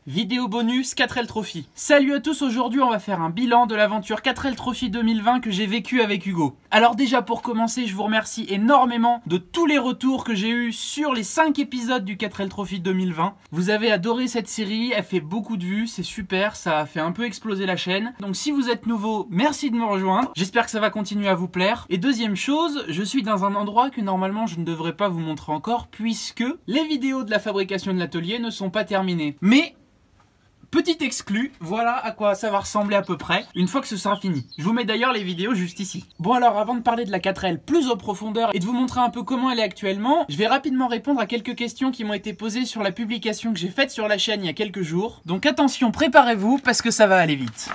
Vidéo bonus 4L Trophy. Salut à tous, aujourd'hui on va faire un bilan de l'aventure 4L Trophy 2020 que j'ai vécu avec Hugo. Alors déjà pour commencer, je vous remercie énormément de tous les retours que j'ai eu sur les 5 épisodes du 4L Trophy 2020. Vous avez adoré cette série, elle fait beaucoup de vues, c'est super, ça a fait un peu exploser la chaîne. Donc si vous êtes nouveau, merci de me rejoindre, j'espère que ça va continuer à vous plaire. Et deuxième chose, je suis dans un endroit que normalement je ne devrais pas vous montrer encore puisque les vidéos de la fabrication de l'atelier ne sont pas terminées. Mais petit exclu, voilà à quoi ça va ressembler à peu près une fois que ce sera fini. Je vous mets d'ailleurs les vidéos juste ici. Bon alors avant de parler de la 4L plus en profondeur et de vous montrer un peu comment elle est actuellement, je vais rapidement répondre à quelques questions qui m'ont été posées sur la publication que j'ai faite sur la chaîne il y a quelques jours. Donc attention, préparez-vous parce que ça va aller vite.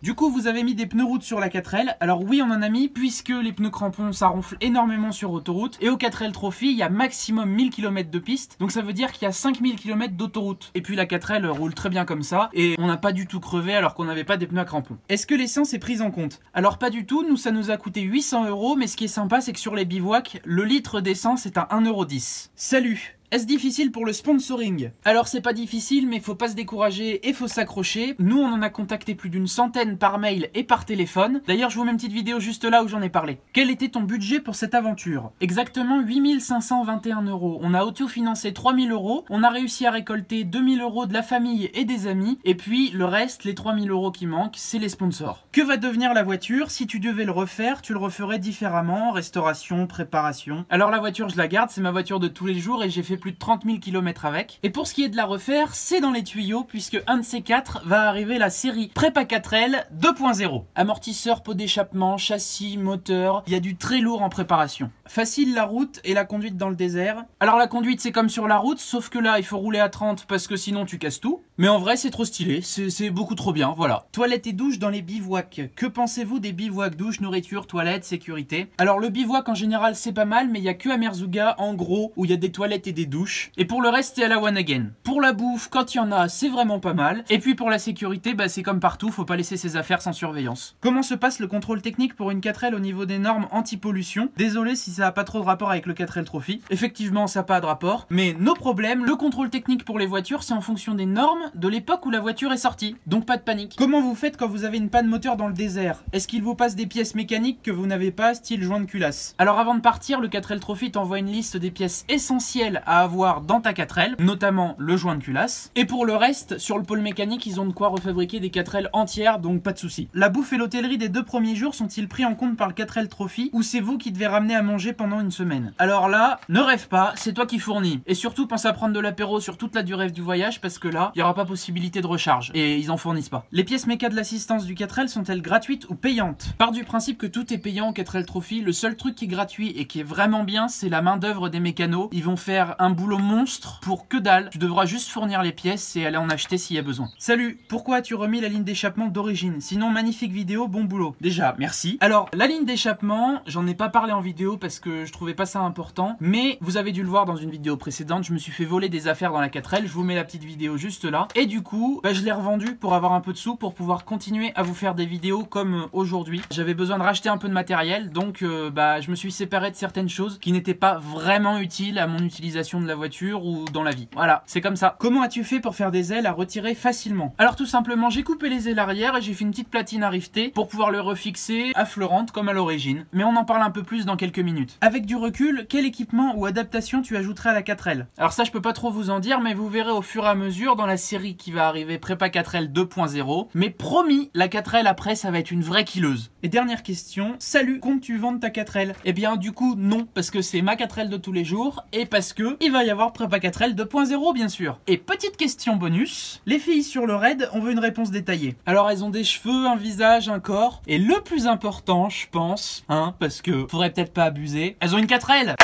Du coup, vous avez mis des pneus route sur la 4L. Alors oui, on en a mis puisque les pneus crampons, ça ronfle énormément sur autoroute. Et au 4L Trophy, il y a maximum 1000 km de piste. Donc ça veut dire qu'il y a 5000 km d'autoroute. Et puis la 4L roule très bien comme ça. Et on n'a pas du tout crevé alors qu'on n'avait pas des pneus à crampons. Est-ce que l'essence est prise en compte? Alors pas du tout. Nous, ça nous a coûté 800 €. Mais ce qui est sympa, c'est que sur les bivouacs, le litre d'essence est à 1,10 €. Salut! Est-ce difficile pour le sponsoring? Alors c'est pas difficile mais faut pas se décourager et faut s'accrocher. Nous on en a contacté plus d'une centaine par mail et par téléphone. D'ailleurs je vous mets une petite vidéo juste là où j'en ai parlé. Quel était ton budget pour cette aventure? Exactement 8521 €. On a autofinancé 3000 €. On a réussi à récolter 2000 € de la famille et des amis. Et puis le reste, les 3000 € qui manquent, c'est les sponsors. Que va devenir la voiture? Si tu devais le refaire, tu le referais différemment. Restauration, préparation. Alors la voiture je la garde, c'est ma voiture de tous les jours et j'ai fait plus de 30 000 km avec. Et pour ce qui est de la refaire, c'est dans les tuyaux puisque un de ces quatre va arriver la série Prépa 4L 2.0. Amortisseur, pot d'échappement, châssis, moteur, il y a du très lourd en préparation. Facile la route et la conduite dans le désert. Alors la conduite c'est comme sur la route, sauf que là il faut rouler à 30 parce que sinon tu casses tout. Mais en vrai c'est trop stylé, c'est beaucoup trop bien, voilà. Toilettes et douches dans les bivouacs. Que pensez-vous des bivouacs, douche, nourriture, toilettes, sécurité? Alors le bivouac en général c'est pas mal, mais il y a que à Merzouga en gros où il y a des toilettes et des douches. Et pour le reste c'est à la one again. Pour la bouffe, quand il y en a, c'est vraiment pas mal. Et puis pour la sécurité, bah c'est comme partout, faut pas laisser ses affaires sans surveillance. Comment se passe le contrôle technique pour une 4L au niveau des normes anti-pollution? Désolé si ça a pas trop de rapport avec le 4L Trophy. Effectivement ça n'a pas de rapport, mais nos problèmes, le contrôle technique pour les voitures c'est en fonction des normes de l'époque où la voiture est sortie. Donc pas de panique. Comment vous faites quand vous avez une panne moteur dans le désert? Est-ce qu'il vous passe des pièces mécaniques que vous n'avez pas, style joint de culasse? Alors avant de partir, le 4L Trophy t'envoie une liste des pièces essentielles à avoir dans ta 4L, notamment le joint de culasse. Et pour le reste, sur le pôle mécanique, ils ont de quoi refabriquer des 4L entières, donc pas de soucis. La bouffe et l'hôtellerie des 2 premiers jours sont-ils pris en compte par le 4L Trophy ou c'est vous qui devez ramener à manger pendant une semaine? Alors là, ne rêve pas, c'est toi qui fournis. Et surtout, pense à prendre de l'apéro sur toute la durée du voyage parce que là, il n'y aura pas possibilité de recharge et ils en fournissent pas. Les pièces méca de l'assistance du 4L sont-elles gratuites ou payantes? Part du principe que tout est payant au 4L Trophy, le seul truc qui est gratuit et qui est vraiment bien, c'est la main d'œuvre des mécanos. Ils vont faire un boulot monstre pour que dalle. Tu devras juste fournir les pièces et aller en acheter s'il y a besoin. Salut, pourquoi as-tu remis la ligne d'échappement d'origine? Sinon, magnifique vidéo, bon boulot. Déjà, merci. Alors, la ligne d'échappement, j'en ai pas parlé en vidéo parce que je trouvais pas ça important, mais vous avez dû le voir dans une vidéo précédente, je me suis fait voler des affaires dans la 4L, je vous mets la petite vidéo juste là, et du coup, je l'ai revendu pour avoir un peu de sous pour pouvoir continuer à vous faire des vidéos comme aujourd'hui. J'avais besoin de racheter un peu de matériel, donc je me suis séparé de certaines choses qui n'étaient pas vraiment utiles à mon utilisation de la voiture ou dans la vie. Voilà, c'est comme ça. Comment as-tu fait pour faire des ailes à retirer facilement? Alors tout simplement, j'ai coupé les ailes arrière et j'ai fait une petite platine à rifter pour pouvoir le refixer à fleurante comme à l'origine. Mais on en parle un peu plus dans quelques minutes. Avec du recul, quel équipement ou adaptation tu ajouterais à la 4L? Alors ça, je peux pas trop vous en dire, mais vous verrez au fur et à mesure dans la série qui va arriver Prépa 4L 2.0. Mais promis, la 4L après, ça va être une vraie killeuse. Et dernière question, salut, comptes-tu vendre ta 4L? Eh bien du coup, non, parce que c'est ma 4L de tous les jours et parce que il va y avoir Prépa 4L 2.0 bien sûr. Et petite question bonus, les filles sur le raid, on veut une réponse détaillée. Alors elles ont des cheveux, un visage, un corps, et le plus important je pense, parce que faudrait peut-être pas abuser, elles ont une 4L.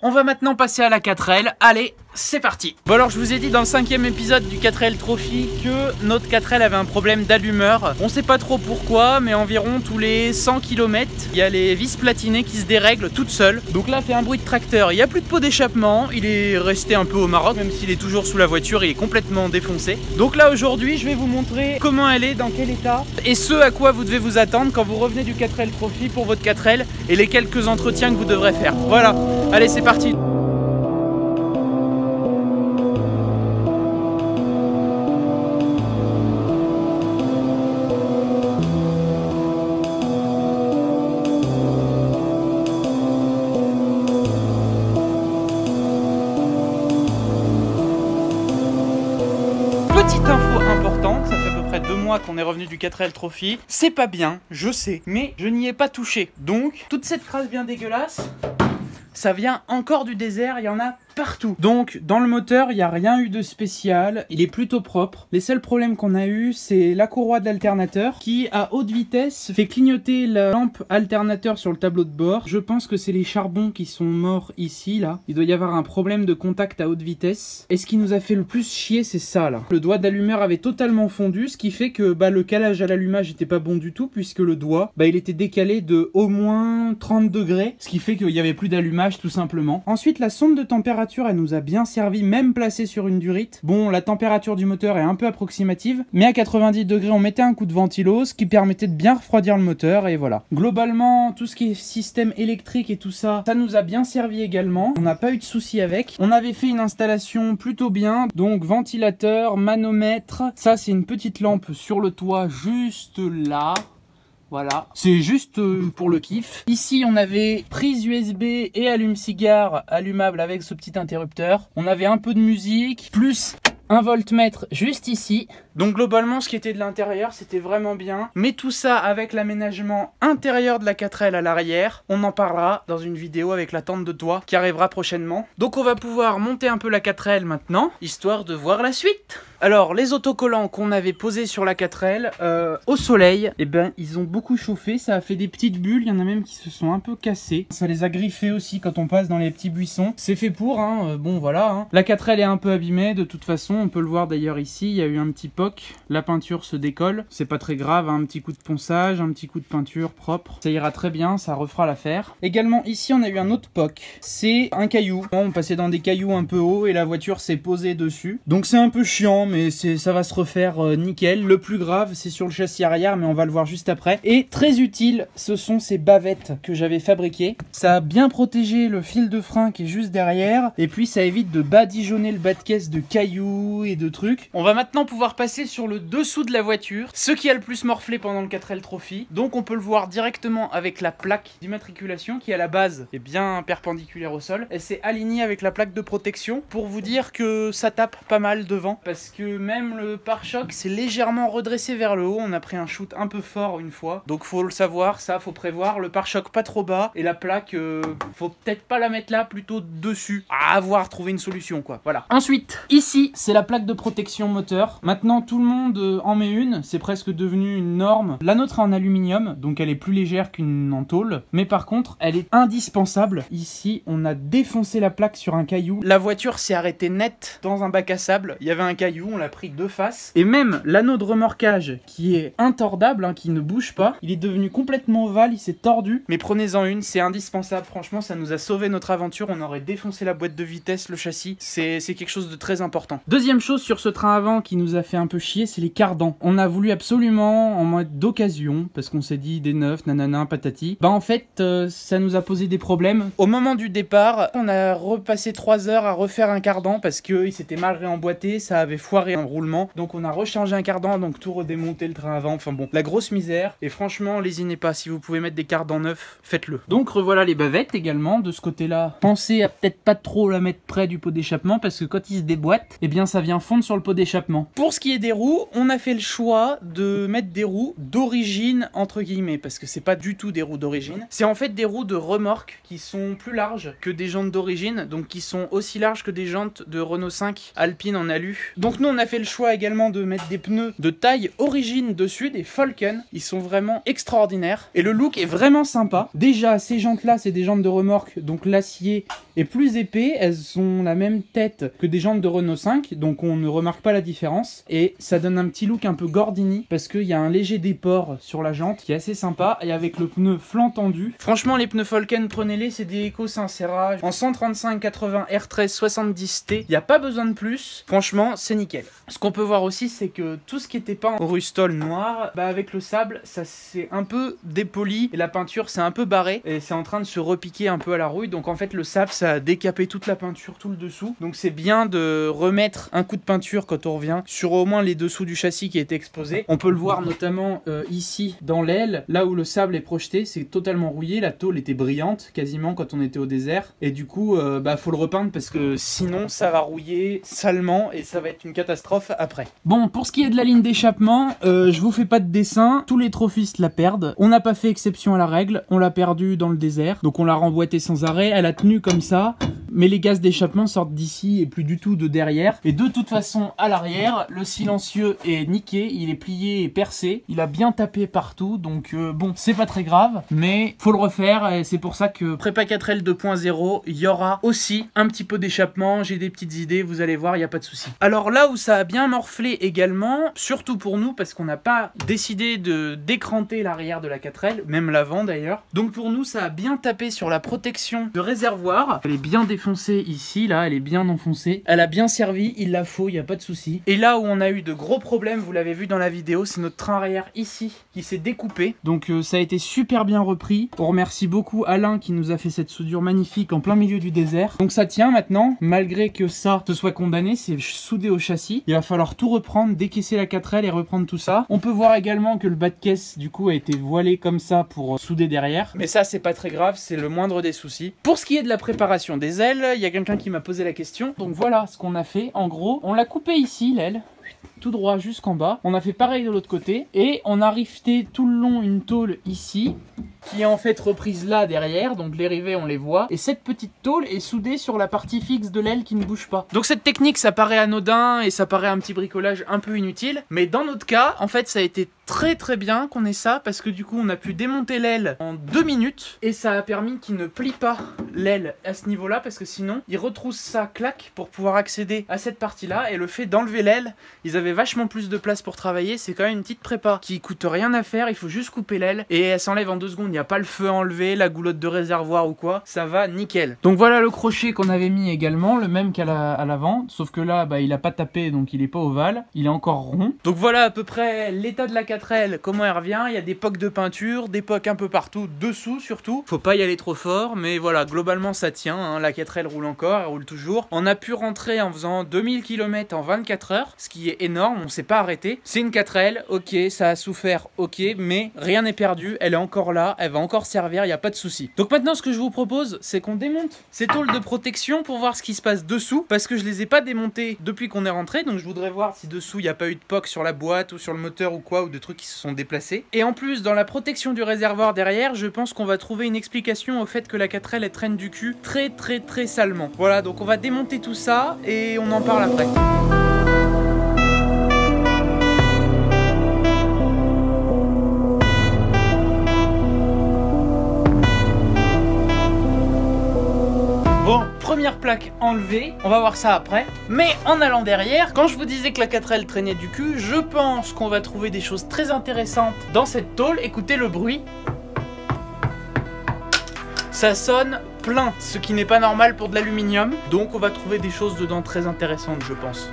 On va maintenant passer à la 4L, allez, c'est parti. Bon alors je vous ai dit dans le 5e épisode du 4L Trophy que notre 4L avait un problème d'allumeur. On sait pas trop pourquoi, mais environ tous les 100 km, il y a les vis platinées qui se dérèglent toutes seules. Donc là, fait un bruit de tracteur, il n'y a plus de pot d'échappement, il est resté un peu au Maroc, même s'il est toujours sous la voiture, il est complètement défoncé. Donc là aujourd'hui, je vais vous montrer comment elle est, dans quel état, et ce à quoi vous devez vous attendre quand vous revenez du 4L Trophy pour votre 4L, et les quelques entretiens que vous devrez faire. Voilà, allez c'est parti. Petite info importante, ça fait à peu près 2 mois qu'on est revenu du 4L Trophy. C'est pas bien, je sais, mais je n'y ai pas touché. Donc, toute cette crasse bien dégueulasse, ça vient encore du désert, il y en a partout. Donc dans le moteur il n'y a rien eu de spécial, il est plutôt propre. Les seuls problèmes qu'on a eu, c'est la courroie de l'alternateur qui à haute vitesse fait clignoter la lampe alternateur sur le tableau de bord. Je pense que c'est les charbons qui sont morts ici là. Il doit y avoir un problème de contact à haute vitesse. Et ce qui nous a fait le plus chier, c'est ça là. Le doigt d'allumeur avait totalement fondu, ce qui fait que le calage à l'allumage n'était pas bon du tout, puisque le doigt il était décalé de au moins 30 degrés, ce qui fait qu'il n'y avait plus d'allumage tout simplement. Ensuite la sonde de température, elle nous a bien servi, même placée sur une durite. Bon, la température du moteur est un peu approximative, mais à 90 degrés, on mettait un coup de ventilo, ce qui permettait de bien refroidir le moteur, et voilà. Globalement, tout ce qui est système électrique et tout ça, ça nous a bien servi également. On n'a pas eu de soucis avec. On avait fait une installation plutôt bien, donc ventilateur, manomètre. Ça, c'est une petite lampe sur le toit, juste là. Voilà, c'est juste pour le kiff. Ici, on avait prise USB et allume-cigare allumable avec ce petit interrupteur. On avait un peu de musique, plus un voltmètre juste ici. Donc globalement, ce qui était de l'intérieur, c'était vraiment bien. Mais tout ça avec l'aménagement intérieur de la 4L à l'arrière. On en parlera dans une vidéo avec la tente de toit qui arrivera prochainement. Donc on va pouvoir monter un peu la 4L maintenant, histoire de voir la suite. Alors, les autocollants qu'on avait posés sur la 4L, au soleil, eh ben, ils ont beaucoup chauffé, ça a fait des petites bulles, il y en a même qui se sont un peu cassés. Ça les a griffés aussi quand on passe dans les petits buissons. C'est fait pour, hein, bon voilà. Hein. La 4L est un peu abîmée, de toute façon, on peut le voir d'ailleurs ici, il y a eu un petit poc, la peinture se décolle. C'est pas très grave, hein, un petit coup de ponçage, un petit coup de peinture propre. Ça ira très bien, ça refera l'affaire. Également, ici, on a eu un autre poc, c'est un caillou. On passait dans des cailloux un peu hauts et la voiture s'est posée dessus. Donc c'est un peu chiant, mais ça va se refaire nickel. Le plus grave, c'est sur le châssis arrière, mais on va le voir juste après. Et très utile, ce sont ces bavettes que j'avais fabriquées. Ça a bien protégé le fil de frein qui est juste derrière. Et puis, ça évite de badigeonner le bas de caisse de cailloux et de trucs. On va maintenant pouvoir passer sur le dessous de la voiture, ce qui a le plus morflé pendant le 4L Trophy. Donc, on peut le voir directement avec la plaque d'immatriculation qui, à la base, est bien perpendiculaire au sol. Elle s'est alignée avec la plaque de protection pour vous dire que ça tape pas mal devant. Parce que même le pare-choc s'est légèrement redressé vers le haut. On a pris un shoot un peu fort une fois. Donc faut le savoir, ça faut prévoir. Le pare-choc pas trop bas. Et la plaque, faut peut-être pas la mettre là, plutôt dessus. À avoir trouvé une solution quoi. Voilà. Ensuite, ici, c'est la plaque de protection moteur. Maintenant, tout le monde en met une. C'est presque devenu une norme. La nôtre est en aluminium, donc elle est plus légère qu'une en tôle. Mais par contre, elle est indispensable. Ici, on a défoncé la plaque sur un caillou. La voiture s'est arrêtée net dans un bac à sable. Il y avait un caillou, on l'a pris de face. Et même l'anneau de remorquage qui est intordable, hein, qui ne bouge pas, il est devenu complètement ovale, il s'est tordu. Mais prenez-en une, c'est indispensable. Franchement, ça nous a sauvé notre aventure. On aurait défoncé la boîte de vitesse, le châssis. C'est quelque chose de très important. Deuxième chose sur ce train avant qui nous a fait un peu chier, c'est les cardans. On a voulu absolument en mode d'occasion, parce qu'on s'est dit des neufs, nanana, patati. Bah en fait, ça nous a posé des problèmes. Au moment du départ, on a repassé 3 heures à refaire un cardan parce qu'il s'était mal réemboîté, ça avait foiré en roulement. Donc on a rechargé un cardan, donc tout redémonter le train avant. Enfin bon, la grosse misère. Et franchement, lésinez pas. Si vous pouvez mettre des cardans neufs, faites-le. Donc revoilà les bavettes également de ce côté-là. Pensez à peut-être pas trop la mettre près du pot d'échappement parce que quand il se déboîte, eh bien ça vient fondre sur le pot d'échappement. Pour ce qui est des roues, on a fait le choix de mettre des roues d'origine entre guillemets parce que c'est pas du tout des roues d'origine. C'est en fait des roues de remorque qui sont plus larges que des jantes d'origine, donc qui sont aussi larges que des jantes de Renault 5 Alpine en alu. Donc nous on a fait le choix également de mettre des pneus de taille origine dessus, des Falken. Ils sont vraiment extraordinaires et le look est vraiment sympa. Déjà ces jantes là c'est des jantes de remorque, donc l'acier est plus épais, elles ont la même tête que des jantes de Renault 5, donc on ne remarque pas la différence et ça donne un petit look un peu Gordini parce qu'il y a un léger déport sur la jante qui est assez sympa et avec le pneu flanc tendu. Franchement les pneus Falken, prenez-les, c'est des Eco Sincera en 135/80 R13 70T, il n'y a pas besoin de plus, franchement c'est nickel. Ce qu'on peut voir aussi c'est que tout ce qui était peint au Rustol noir, bah avec le sable ça s'est un peu dépoli et la peinture s'est un peu barrée et c'est en train de se repiquer un peu à la rouille, donc en fait le sable ça a décapé toute la peinture, tout le dessous, donc c'est bien de remettre un coup de peinture quand on revient sur au moins les dessous du châssis qui est exposé. On peut le voir notamment ici dans l'aile, là où le sable est projeté, c'est totalement rouillé. La tôle était brillante quasiment quand on était au désert. Et du coup, faut le repeindre parce que sinon ça va rouiller salement et ça va être une catastrophe après. Bon, pour ce qui est de la ligne d'échappement, je vous fais pas de dessin. Tous les trophistes la perdent. On n'a pas fait exception à la règle. On l'a perdue dans le désert. Donc on l'a remboîtée sans arrêt. Elle a tenu comme ça. Mais les gaz d'échappement sortent d'ici et plus du tout de derrière. Et de toute façon, à l'arrière, le silencieux est niqué. Il est plié et percé. Il a bien tapé partout. Donc bon, c'est pas très grave. Mais faut le refaire. Et c'est pour ça que Prépa 4L 2.0, il y aura aussi un petit peu d'échappement. J'ai des petites idées. Vous allez voir, il n'y a pas de souci. Alors là où ça a bien morflé également, surtout pour nous, parce qu'on n'a pas décidé de décranter l'arrière de la 4L, même l'avant d'ailleurs. Donc pour nous, ça a bien tapé sur la protection de réservoir. Elle est bien défoncée ici, là, elle est bien enfoncée. Elle a bien servi, il la faut, il n'y a pas de souci. Et là où on a eu de gros problèmes, vous l'avez vu dans la vidéo, c'est notre train arrière ici qui s'est découpé. Donc ça a été super bien repris. On remercie beaucoup Alain qui nous a fait cette soudure magnifique en plein milieu du désert. Donc ça tient maintenant, malgré que ça se soit condamné, c'est soudé au châssis. Il va falloir tout reprendre, décaisser la 4L et reprendre tout ça. On peut voir également que le bas de caisse du coup a été voilé comme ça pour souder derrière. Mais ça c'est pas très grave, c'est le moindre des soucis. Pour ce qui est de la préparation des ailes, il y a quelqu'un qui m'a posé la question. Donc voilà ce qu'on a fait. En gros, on l'a coupé ici l'aile, tout droit jusqu'en bas. On a fait pareil de l'autre côté et on a rifté tout le long une tôle ici qui est en fait reprise là derrière, donc les rivets on les voit, et cette petite tôle est soudée sur la partie fixe de l'aile qui ne bouge pas. Donc cette technique ça paraît anodin et ça paraît un petit bricolage un peu inutile, mais dans notre cas en fait ça a été très bien qu'on ait ça, parce que du coup on a pu démonter l'aile en 2 minutes et ça a permis qu'il ne plie pas l'aile à ce niveau là, parce que sinon il retrousse sa claque pour pouvoir accéder à cette partie là, et le fait d'enlever l'aile, ils avaient vachement plus de place pour travailler. C'est quand même une petite prépa qui coûte rien à faire, il faut juste couper l'aile et elle s'enlève en 2 secondes. Il n'y a pas le feu à enlever, la goulotte de réservoir ou quoi, ça va nickel. Donc voilà le crochet qu'on avait mis également, le même qu'à l'avant, sauf que là il a pas tapé, donc il est pas ovale, il est encore rond. Donc voilà à peu près l'état de la 4L, comment elle revient. Il y a des pocs de peinture, des pocs un peu partout, dessous surtout, faut pas y aller trop fort, mais voilà globalement ça tient, hein. La 4L roule encore, elle roule toujours. On a pu rentrer en faisant 2000 km en 24 heures, ce qui est énorme, on s'est pas arrêté. C'est une 4L, ok, ça a souffert, ok, mais rien n'est perdu, elle est encore là, elle va encore servir, il n'y a pas de souci. Donc maintenant ce que je vous propose, c'est qu'on démonte ces tôles de protection pour voir ce qui se passe dessous, parce que je les ai pas démontées depuis qu'on est rentré, donc je voudrais voir si dessous il n'y a pas eu de poc sur la boîte ou sur le moteur ou quoi, ou de trucs qui se sont déplacés. Et en plus dans la protection du réservoir derrière, je pense qu'on va trouver une explication au fait que la 4L elle traîne du cul très salement. Voilà, donc on va démonter tout ça et on en parle après. Bon, première plaque enlevée, on va voir ça après. Mais en allant derrière, quand je vous disais que la 4L traînait du cul, je pense qu'on va trouver des choses très intéressantes dans cette tôle. Écoutez le bruit. Ça sonne plein, ce qui n'est pas normal pour de l'aluminium. Donc on va trouver des choses dedans très intéressantes, je pense.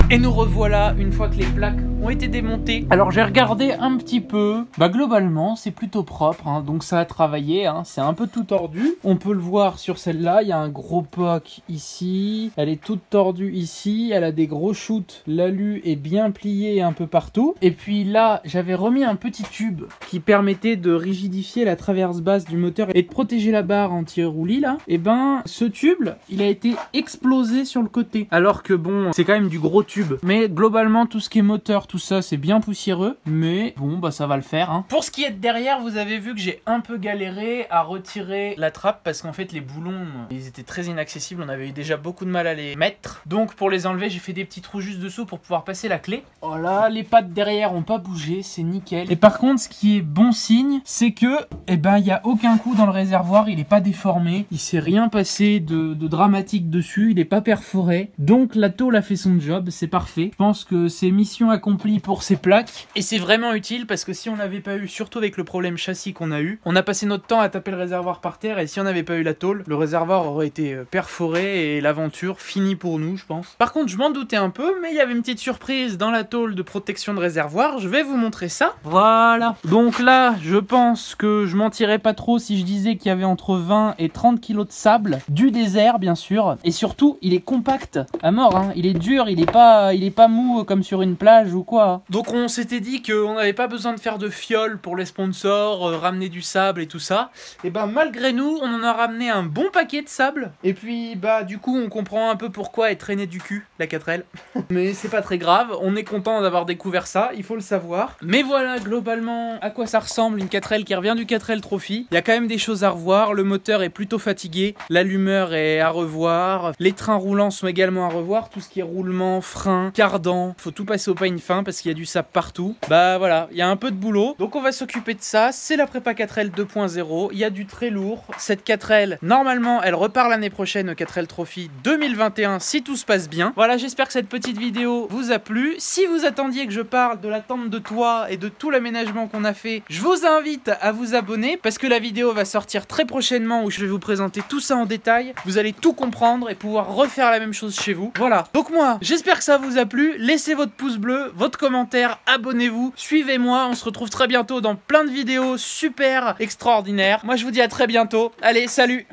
Et nous revoilà une fois que les plaques ont été démontées. Alors j'ai regardé un petit peu. Bah globalement c'est plutôt propre, hein. Donc ça a travaillé, hein. C'est un peu tout tordu. On peut le voir sur celle-là, il y a un gros poc ici. Elle est toute tordue ici. Elle a des gros shoots. L'alu est bien plié un peu partout. Et puis là j'avais remis un petit tube qui permettait de rigidifier la traverse basse du moteur et de protéger la barre anti-roulis là. Et ben ce tube il a été explosé sur le côté. Alors que bon c'est quand même du gros tube. Mais globalement tout ce qui est moteur, tout ça c'est bien poussiéreux, mais bon bah ça va le faire, hein. Pour ce qui est de derrière, vous avez vu que j'ai un peu galéré à retirer la trappe parce qu'en fait les boulons ils étaient très inaccessibles, on avait eu déjà beaucoup de mal à les mettre. Donc pour les enlever j'ai fait des petits trous juste dessous pour pouvoir passer la clé. Voilà, les pattes derrière ont pas bougé, c'est nickel. Et par contre ce qui est bon signe, c'est que il n'y a aucun coup dans le réservoir, il est pas déformé, il s'est rien passé de dramatique dessus, il est pas perforé. Donc la tôle a fait son job, c'est parfait. Je pense que c'est mission accomplie pour ces plaques. Et c'est vraiment utile parce que si on n'avait pas eu, surtout avec le problème châssis qu'on a eu, on a passé notre temps à taper le réservoir par terre et si on n'avait pas eu la tôle, le réservoir aurait été perforé et l'aventure finie pour nous, je pense. Par contre, je m'en doutais un peu, mais il y avait une petite surprise dans la tôle de protection de réservoir. Je vais vous montrer ça. Voilà. Donc là, je pense que je mentirais pas trop si je disais qu'il y avait entre 20 et 30 kg de sable, du désert bien sûr, et surtout, il est compact à mort, hein. Il est dur, il est pas mou comme sur une plage ou quoi. Donc on s'était dit qu'on n'avait pas besoin de faire de fiole pour les sponsors, ramener du sable et tout ça. Et ben malgré nous, on en a ramené un bon paquet de sable. Et puis bah du coup, on comprend un peu pourquoi elle traînait du cul, la 4L. Mais c'est pas très grave, on est content d'avoir découvert ça, il faut le savoir. Mais voilà globalement à quoi ça ressemble une 4L qui revient du 4L Trophy. Il y a quand même des choses à revoir, le moteur est plutôt fatigué, l'allumeur est à revoir, les trains roulants sont également à revoir, tout ce qui est roulement, frein, cardan, faut tout passer au peigne fin parce qu'il y a du sable partout. Bah voilà, il y a un peu de boulot, donc on va s'occuper de ça, c'est la prépa 4L 2.0, il y a du très lourd. Cette 4L, normalement, elle repart l'année prochaine au 4L Trophy 2021 si tout se passe bien. Voilà, j'espère que cette petite vidéo vous a plu. Si vous attendiez que je parle de la tente de toit et de tout l'aménagement qu'on a fait, je vous invite à vous abonner parce que la vidéo va sortir très prochainement où je vais vous présenter tout ça en détail. Vous allez tout comprendre et pouvoir refaire la même chose chez vous. Voilà, donc moi, j'espère que ça vous a plu. Laissez votre pouce bleu, votre commentaire, abonnez-vous, suivez-moi. On se retrouve très bientôt dans plein de vidéos super extraordinaires. Moi, je vous dis à très bientôt. Allez, salut!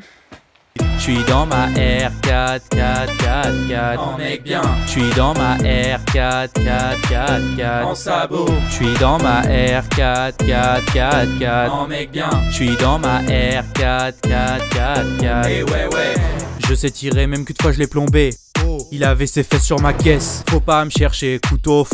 Je suis dans ma R4, 4, 4, 4 en mec bien. Je suis dans ma R4, 4, 4, 4 En sabot. Je suis dans ma R4, 4, 4, 4 En mec bien. Je suis dans ma R4, 4, 4, 4 Et ouais. Je sais tirer même qu'une fois je l'ai plombé. Il avait ses fesses sur ma caisse. Faut pas me chercher, couteau.